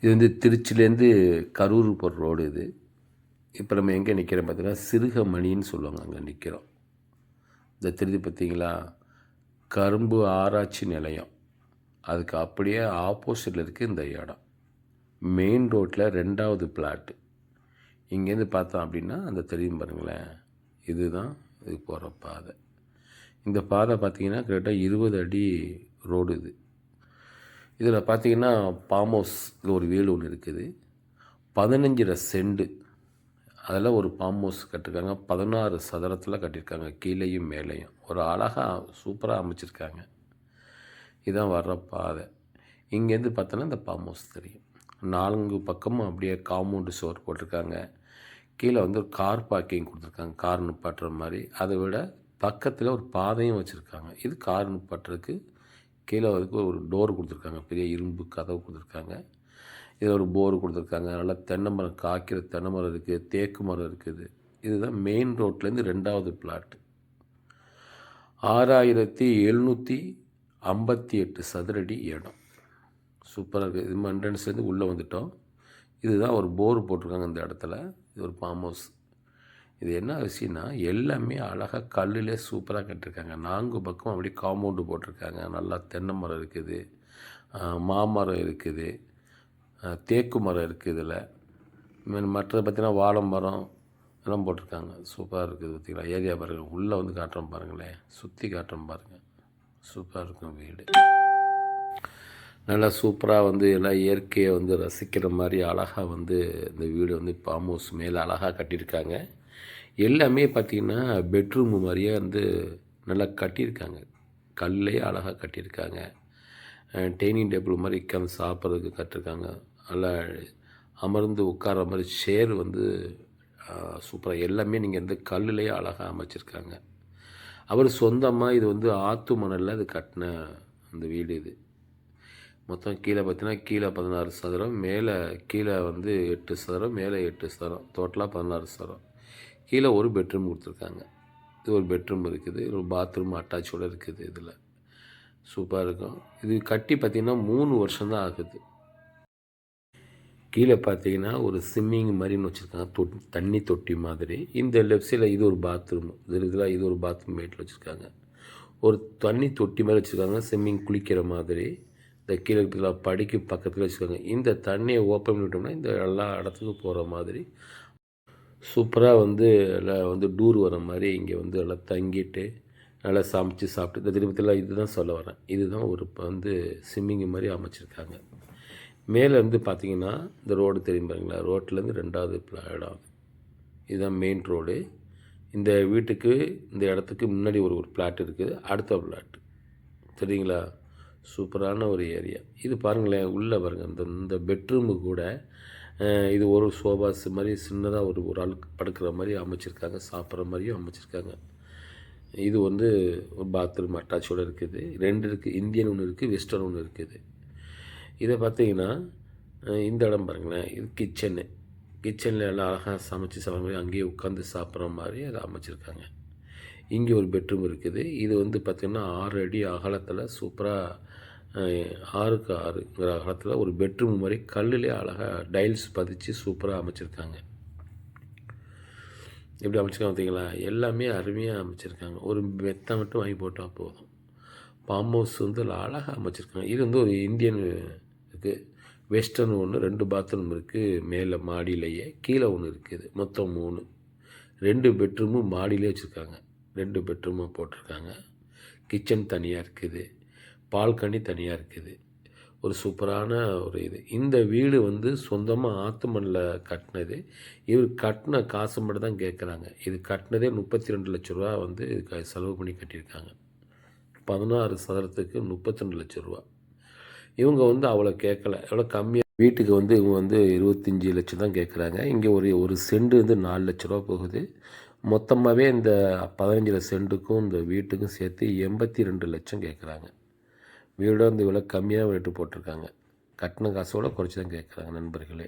இது வந்து திருச்சிலேருந்து கரூர் போகிற ரோடு இது. இப்போ நம்ம எங்கே நிற்கிறோம் பார்த்தீங்கன்னா, சிறுகமணின்னு சொல்லுவாங்க, அங்கே நிற்கிறோம். இந்த தெரியுது பார்த்தீங்களா, கரும்பு ஆராய்ச்சி நிலையம். அதுக்கு அப்படியே ஆப்போசிட்டில் இருக்குது இந்த இடம். மெயின் ரோட்டில் 2வது பிளாட்டு. இங்கேருந்து பார்த்தோம் அப்படின்னா அந்த தெரியும் பாருங்களேன், இதுதான் இது போகிற பாதை. இந்த பாதை பார்த்திங்கன்னா கரெக்டாக 20 அடி ரோடு இது. இதில் பார்த்திங்கன்னா ஃபார்ம் ஹவுஸில் ஒரு வீடு ஒன்று இருக்குது. 15 செண்டு அதில் ஒரு ஃபார்ம் ஹவுஸ் கட்டிருக்காங்க. 16 சதுரத்தில் கட்டியிருக்காங்க, கீழேயும் மேலேயும். ஒரு அழகாக சூப்பராக அமைச்சிருக்காங்க. இதான் வர்ற பாதை. இங்கேருந்து பார்த்தோன்னா இந்த ஃபார்ம் ஹவுஸ் தெரியும். 4 பக்கமும் அப்படியே காம்பவுண்டு சுவர் போட்டிருக்காங்க. கீழே வந்து ஒரு கார் பார்க்கிங் கொடுத்துருக்காங்க, கார் நிப்பாட்டுற மாதிரி. அதை விட பக்கத்தில் ஒரு பாதையும் வச்சுருக்காங்க. இது கார் நிப்பாட்டுறதுக்கு. கீழே அதுக்கு ஒரு டோர் கொடுத்துருக்காங்க, பெரிய இரும்பு கதவு கொடுத்துருக்காங்க. இதில் ஒரு போர் கொடுத்துருக்காங்க. நல்லா தென்னை மரம், காய்க்கிற தென்னை மரம் இருக்குது, தேக்கு மரம் இருக்குது. இதுதான் மெயின் ரோட்லேருந்து 2வது பிளாட்டு. 6758 சதுரடி இடம். சூப்பராக இருக்குது. இது என்ட்ரன்ஸ்லேருந்து உள்ளே வந்துட்டோம். இதுதான் ஒரு போர் போட்டிருக்காங்க இந்த இடத்துல. இது ஒரு ஃபார்ம் ஹவுஸ். இது என்ன விஷயம்னா, எல்லாமே அழகாக கல்லிலே சூப்பராக கட்டியிருக்காங்க. 4 பக்கம் அப்படியே காம்பவுண்டு போட்டிருக்காங்க. நல்லா தென்னை மரம் இருக்குது, மாமரம் இருக்குது, தேக்கு மரம் இருக்குது. இதில் மற்றது பார்த்திங்கன்னா வாழை மரம் எல்லாம் போட்டிருக்காங்க. சூப்பராக இருக்குது. பார்த்திங்களா ஏரியா பாருங்கள். உள்ளே வந்து காட்டுறோம் பாருங்களேன், சுற்றி காட்டுறோம் பாருங்கள். சூப்பராக இருக்கும் வீடு. நல்லா சூப்பராக வந்து எல்லாம் இயற்கையை வந்து ரசிக்கிற மாதிரி அழகாக வந்து இந்த வீடு வந்து ஃபார்ம் ஹவுஸ் மேலே அழகாக கட்டியிருக்காங்க. எல்லாமே பார்த்திங்கன்னா பெட்ரூம் மாதிரியே வந்து நல்லா கட்டியிருக்காங்க. கல்லே அழகாக கட்டியிருக்காங்க. டைனிங் டேபிள் மாதிரி உட்காந்து சாப்பிட்றதுக்கு கட்டிருக்காங்க. நல்லா அமர்ந்து உட்கார மாதிரி சேர் வந்து சூப்பராக எல்லாமே நீங்கள் வந்து கல்லுலேயே அழகாக அமைச்சிருக்காங்க. அவர் சொந்தமாக இது வந்து ஆற்று மணலில் இது கட்டின அந்த வீடு இது. மொத்தம் கீழே பார்த்தீங்கன்னா கீழே 16 சதுரம், மேலே கீழே வந்து 8 சதுரம், மேலே 8 சதுரம், டோட்டலாக 16 சதுரம். கீழே ஒரு பெட்ரூம் கொடுத்துருக்காங்க. இது ஒரு பெட்ரூம் இருக்குது, ஒரு பாத்ரூம் அட்டாச்சோடு இருக்குது. இதில் சூப்பராக இருக்கும். இது கட்டி பார்த்திங்கன்னா 3 வருஷம் தான் ஆகுது. கீழே பார்த்தீங்கன்னா ஒரு ஸ்விம்மிங் மாதிரின்னு வச்சுருக்காங்க, தண்ணி தொட்டி மாதிரி. இந்த லெஃப்ட் சைடில் இது ஒரு பாத்ரூம், இது ஒரு பாத்ரூம் மேட்டில் வச்சுருக்காங்க. ஒரு தண்ணி தொட்டி மாதிரி வச்சுருக்காங்க, ஸ்விம்மிங் குளிக்கிற மாதிரி. இந்த கீழே படிக்கு பக்கத்தில் வச்சுருக்காங்க. இந்த தண்ணியை ஓப்பன் பண்ணிவிட்டோம்னா இந்த எல்லா இடத்துக்கும் போகிற மாதிரி சூப்பராக வந்து எல்லாம் வந்து டூர் வர மாதிரி இங்கே வந்து எல்லாம் தங்கிட்டு நல்லா சமைச்சு சாப்பிட்டு இந்த திருப்பத்தில் இதுதான் சொல்ல வரேன். இதுதான் ஒரு வந்து ஸ்விம்மிங் மாதிரி அமைச்சிருக்காங்க. மேலே வந்து பார்த்திங்கன்னா இந்த ரோடு தெரியும் பாருங்களா, ரோட்லேருந்து 2வது இடம். இதுதான் மெயின் ரோடு. இந்த வீட்டுக்கு இந்த இடத்துக்கு முன்னாடி ஒரு பிளாட் இருக்குது, அடுத்த பிளாட் தெரியுங்களா. சூப்பரான ஒரு ஏரியா இது. பாருங்களேன் உள்ளே பாருங்கள், இந்த பெட்ரூமு கூட இது ஒரு சோபாஸ் மாதிரி சின்னதாக ஒரு ஆள் படுக்கிற மாதிரி அமைச்சிருக்காங்க, சாப்பிட்ற மாதிரியும் அமைச்சிருக்காங்க. இது வந்து ஒரு பாத்ரூம் அட்டாச்சோடு இருக்குது. 2 இருக்குது, இந்தியன் ஒன்று இருக்குது, வெஸ்டர்ன் ஒன்று இருக்குது. இதை பார்த்தீங்கன்னா இந்த இடம் பாருங்களேன், இது கிச்சனில் எல்லாம் அழகாக சமைச்சு சாப்பிட்ற மாதிரி அங்கேயே உட்காந்து சாப்பிட்ற மாதிரி அதை அமைச்சிருக்காங்க. இங்கே ஒரு பெட்ரூம் இருக்குது. இது வந்து பார்த்திங்கன்னா 6 அடி அகலத்தில் சூப்பராக 6க்கு 6ங்கிற அகலத்தில் ஒரு பெட்ரூம் மாதிரி கல்லுலேயே அழகாக டைல்ஸ் பதிச்சு சூப்பராக அமைச்சிருக்காங்க. எப்படி அமைச்சிருக்காங்க பார்த்தீங்களா, எல்லாமே அருமையாக அமைச்சிருக்காங்க. ஒரு மெத்தை மட்டும் வாங்கி போட்டால் போதும். ஃபார்ம் ஹவுஸ் வந்து அழகாக அமைச்சிருக்காங்க. இது வந்து ஒரு இந்தியன் இருக்குது, வெஸ்டர்ன் ஒன்று, 2 பாத்ரூம் இருக்குது மேலே மாடியிலேயே, கீழே ஒன்று இருக்குது. மொத்தம் 3. 2 பெட்ரூமும் மாடியிலே வச்சுருக்காங்க. 2 பெட்ரூமாக போட்டிருக்காங்க. கிச்சன் தனியாக இருக்குது, பால்கனி தனியாக இருக்குது. ஒரு சூப்பரான ஒரு இது. இந்த வீடு வந்து சொந்தமாக ஆற்று மண்ணில் கட்டினது. இவர் கட்டின காசு மட்டும் தான் கேட்குறாங்க. இது கட்டினதே 32 லட்ச ரூபா வந்து இதுக்கு செலவு பண்ணி கட்டியிருக்காங்க. 16 சதுரத்துக்கு 32 லட்ச ரூபா. இவங்க வந்து அவ்வளோ கேட்கல, எவ்வளோ கம்மியாக வீட்டுக்கு வந்து இவங்க வந்து 25 லட்சம் தான் கேட்குறாங்க. இங்கே ஒரு செண்டு வந்து 4 லட்ச ரூபா போகுது. மொத்தமாகவே இந்த 15 சென்ட்டுக்கும் இந்த வீட்டுக்கும் சேர்த்து 82 லட்சம் கேட்குறாங்க. வீடோட இந்த இவ்வளோ கம்மியாக ரேட்டு போட்டிருக்காங்க. கட்டின காசோட குறைச்சி தான் கேட்குறாங்க நண்பர்களே.